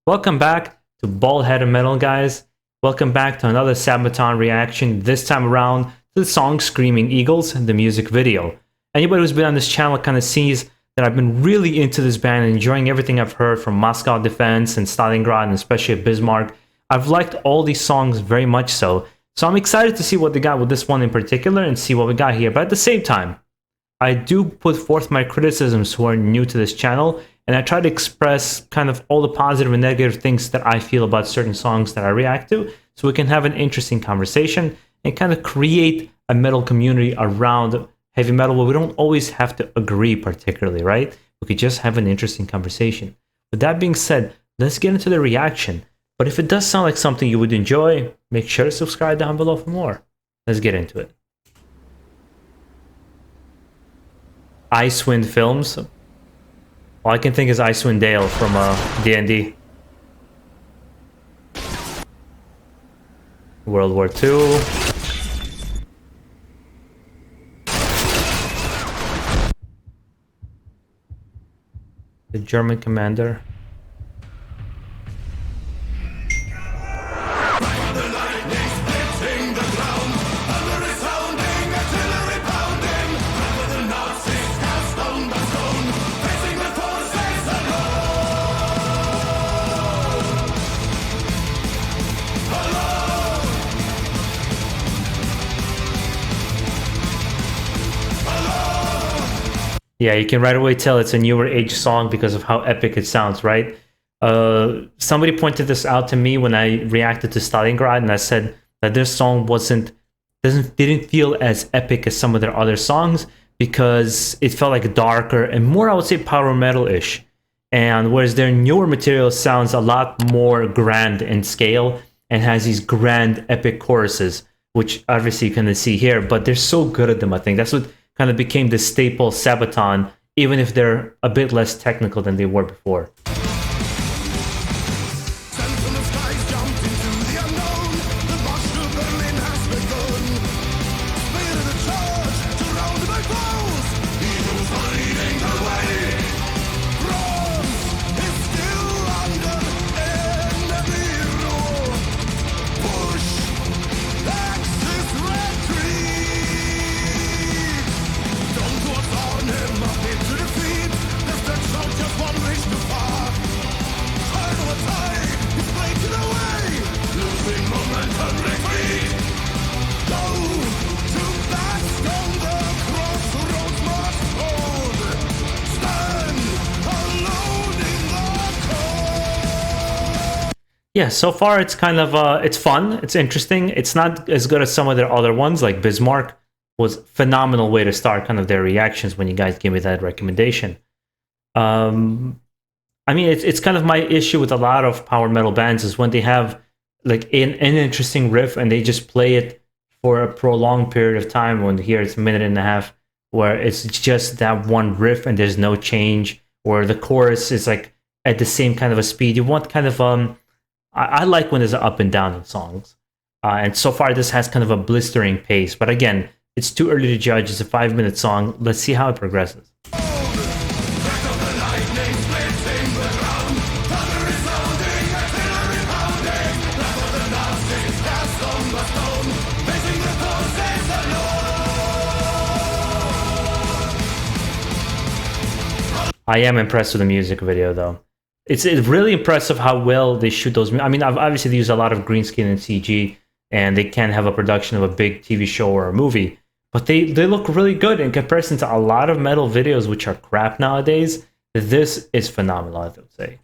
Welcome back to BaldHeaded Metal, guys. Welcome back to another Sabaton reaction, this time around to the song Screaming Eagles, the music video. Anybody who's been on this channel kind of sees that I've been really into this band and enjoying everything I've heard from Moscow Defense and Stalingrad and especially Bismarck. I've liked all these songs very much so. So I'm excited to see what they got with this one in particular and see what we got here. But at the same time, I do put forth my criticisms who are new to this channel, and I try to express kind of all the positive and negative things that I feel about certain songs that I react to, so we can have an interesting conversation and kind of create a metal community around heavy metal where we don't always have to agree particularly, right? We could just have an interesting conversation. With that being said, let's get into the reaction. But if it does sound like something you would enjoy, make sure to subscribe down below for more. Let's get into it. Icewind Films. All I can think is Icewind Dale from D&D. World War II. The German commander. Yeah, you can right away tell it's a newer age song because of how epic it sounds, right? Somebody pointed this out to me when I reacted to Stalingrad, and I said that this song didn't feel as epic as some of their other songs because it felt like darker and more, I would say, power metal-ish. And whereas their newer material sounds a lot more grand in scale and has these grand epic choruses, which obviously you can see here, but they're so good at them, I think. That's what kind of became the staple Sabaton, even if they're a bit less technical than they were before. Yeah, so far it's kind of, it's fun, it's interesting. It's not as good as some of their other ones, like Bismarck was a phenomenal way to start kind of their reactions when you guys gave me that recommendation. I mean, it's kind of my issue with a lot of power metal bands is when they have like an interesting riff and they just play it for a prolonged period of time, when here it's a minute and a half, where it's just that one riff and there's no change, or the chorus is like at the same kind of a speed. You want kind of, I like when there's an up and down in songs. And so far this has kind of a blistering pace. But again, it's too early to judge. It's a 5-minute song. Let's see how it progresses. I am impressed with the music video though. It's really impressive how well they shoot those. I mean, obviously they use a lot of green screen and CG, and they can have a production of a big TV show or a movie, but they look really good in comparison to a lot of metal videos, which are crap nowadays. This is phenomenal, I would say.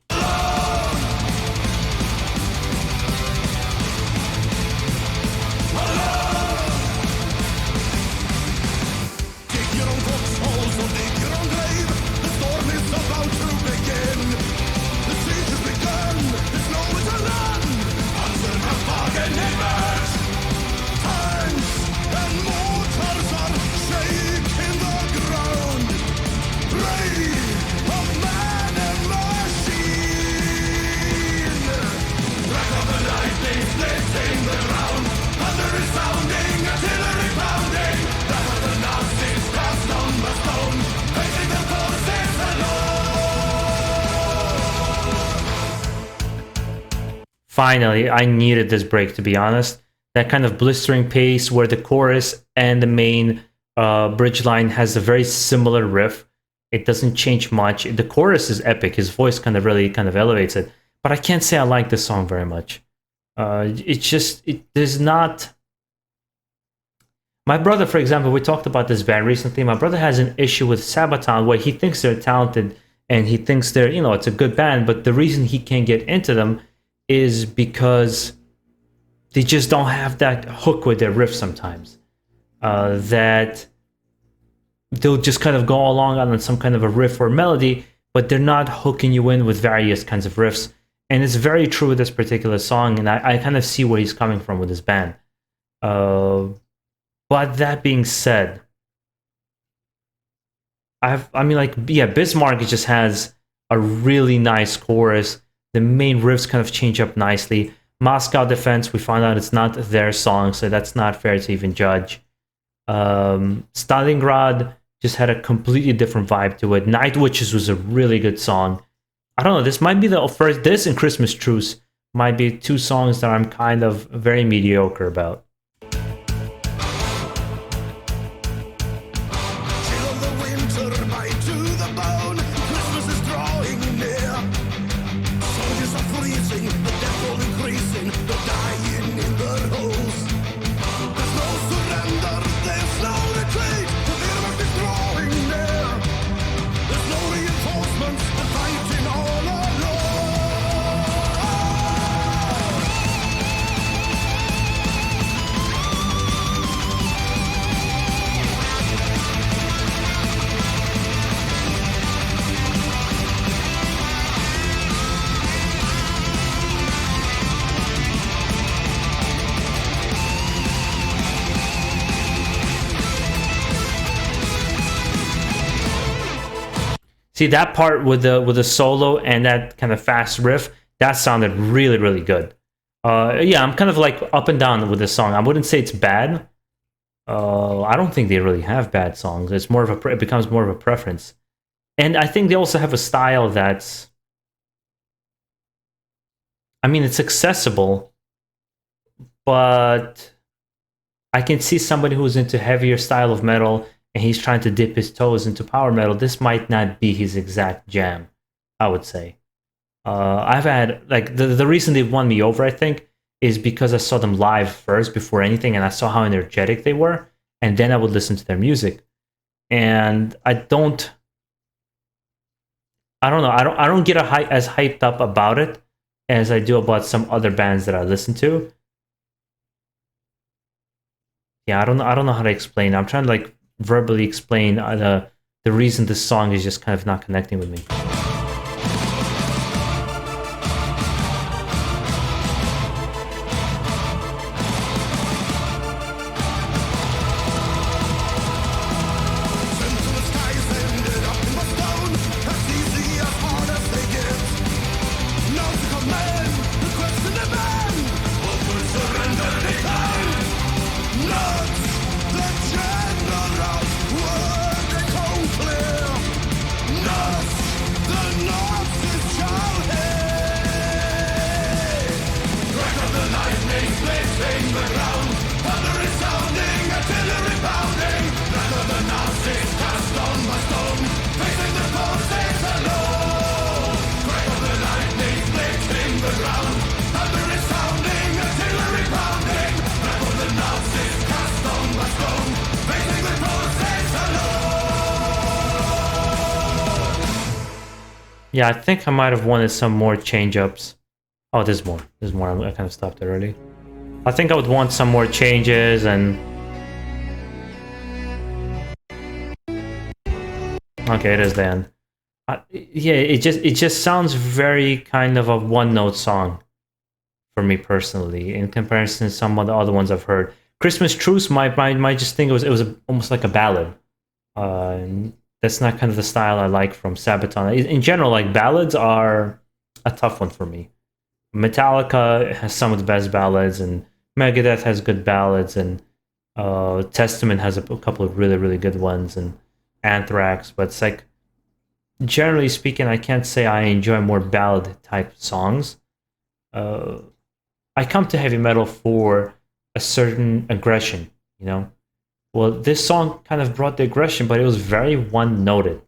Of man and machine. Finally, I needed this break, to be honest. That kind of blistering pace where the chorus and the main bridge line has a very similar riff. It doesn't change much. The chorus is epic. His voice kind of really kind of elevates it. But I can't say I like this song very much. There's not... My brother, for example, we talked about this band recently. My brother has an issue with Sabaton where he thinks they're talented and he thinks they're, it's a good band. But the reason he can't get into them is because they just don't have that hook with their riff sometimes. That they'll just kind of go along on some kind of a riff or melody, but they're not hooking you in with various kinds of riffs. And it's very true with this particular song, and I kind of see where he's coming from with this band. But that being said, Bismarck just has a really nice chorus. The main riffs kind of change up nicely. Moscow Defense, we found out it's not their song, so that's not fair to even judge. Stalingrad just had a completely different vibe to it. Night Witches was a really good song. I don't know, this might be the first, this and Christmas Truce might be two songs that I'm kind of very mediocre about. See, that part with the solo and that kind of fast riff, that sounded really, really good. Yeah, I'm kind of like up and down with this song. I wouldn't say it's bad. I don't think they really have bad songs. It's more of it becomes more of a preference. And I think they also have a style that's... I mean, it's accessible, but I can see somebody who's into heavier style of metal and he's trying to dip his toes into power metal. This might not be his exact jam, I would say. I've had, like, the reason they won me over, I think, is because I saw them live first before anything, and I saw how energetic they were, and then I would listen to their music. And I don't know, I don't get as hyped up about it as I do about some other bands that I listen to. Yeah, I don't know how to explain it. I'm trying to, like, verbally explain the reason this song is just kind of not connecting with me. Yeah, I think I might have wanted some more change-ups. Oh, there's more. There's more. I kind of stopped already. I think I would want some more changes and... Okay, it is the end. Yeah, it just sounds very kind of a one-note song for me personally, in comparison to some of the other ones I've heard. Christmas Truce might just think it was almost like a ballad. That's not kind of the style I like from Sabaton. In general, like, ballads are a tough one for me. Metallica has some of the best ballads, and Megadeth has good ballads, and Testament has a couple of really, really good ones, and Anthrax. But it's like, generally speaking, I can't say I enjoy more ballad type songs. I come to heavy metal for a certain aggression, you know. Well, this song kind of brought the aggression, but it was very one-noted.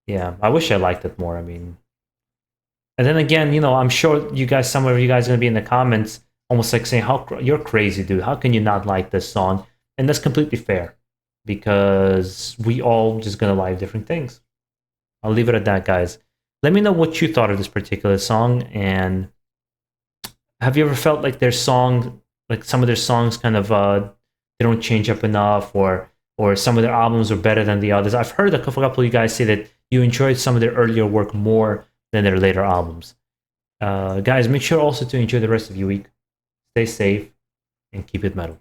Yeah, I wish I liked it more. I mean, and then again, you know, I'm sure you guys, some of you guys, are gonna be in the comments, almost like saying, "How you're crazy, dude? How can you not like this song?" And that's completely fair, because we all just gonna like different things. I'll leave it at that, guys. Let me know what you thought of this particular song, and have you ever felt like their song, like some of their songs, kind of they don't change up enough, or some of their albums are better than the others? I've heard a couple of you guys say that you enjoyed some of their earlier work more than their later albums. Guys, make sure also to enjoy the rest of your week. Stay safe and keep it metal.